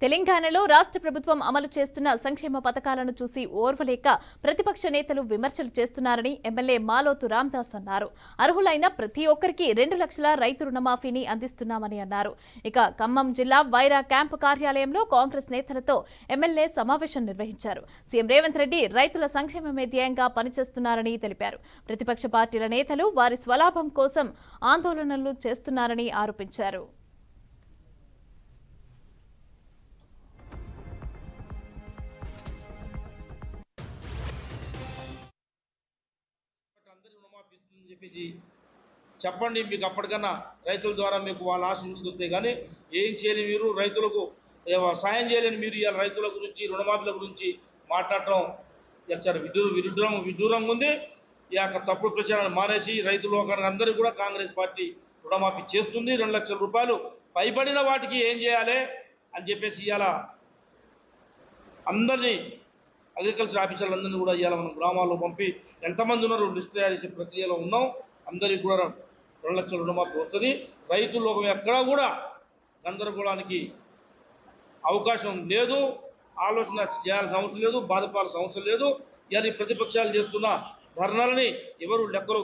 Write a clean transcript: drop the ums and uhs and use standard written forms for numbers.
తెలంగాణలో రాష్ట్ర ప్రభుత్వం అమలు చేస్తున్న సంక్షేమ పథకాలను చూసి ఓర్వలేక ప్రతిపక్ష నేతలు విమర్శలు చేస్తున్నారని ఎమ్మెల్యే మాలోతు రామదాస్ అన్నారు. అర్హులైన ప్రతి ఒక్కరికి 2 లక్షల రైతు రుణమాఫీని అందిస్తున్నామని అన్నారు. ఇక ఖమ్మం జిల్లా వైరా క్యాంపు కార్యాలయంలో కాంగ్రెస్ నేతలతో ఎమ్మెల్యే సమావేశం నిర్వహించారు. సీఎం రేవంత్ రెడ్డి రైతుల సంక్షేమమే ధ్యేయంగా పనిచేస్తున్నారని తెలిపారు. ప్రతిపక్ష పార్టీల నేతలు వారి స్వలాభం కోసం ఆందోళనలు చేస్తున్నారని ఆరోపించారు. చెప్పండి, మీకు అప్పటికన్నా రైతుల ద్వారా మీకు వాళ్ళ ఆశలు దొరుకుతాయి. కానీ ఏం చేయలేని మీరు, రైతులకు సాయం చేయలేని మీరు ఇవాళ రైతుల గురించి, రుణమాఫీల గురించి మాట్లాడటం చాలా విదూరంగా ఉంది. ఈ యొక్క తప్పుడు ప్రచారాన్ని మానేసి రైతులు అందరికీ కూడా కాంగ్రెస్ పార్టీ రుణమాఫీ చేస్తుంది. 2 లక్షల రూపాయలు పైబడిన వాటికి ఏం చేయాలి అని చెప్పేసి ఇవాళ అందరినీ అగ్రికల్చర్ ఆఫీసర్లందరినీ కూడా ఇవాళ మనం గ్రామాల్లో పంపి ఎంతమంది ఉన్నారో లిస్ట్ తయారు చేసే ప్రక్రియలో ఉన్నాం. అందరికీ కూడా 2 లక్షల రుణమాఫీ వస్తుంది. రైతు లోకం ఎక్కడా కూడా గందరగోళానికి అవకాశం లేదు, ఆలోచన చేయాల్సిన అవసరం లేదు, బాధపడాల్సిన అవసరం లేదు. ఇవాళ ప్రతిపక్షాలు చేస్తున్న ధర్నాలని ఎవరు లెక్కలో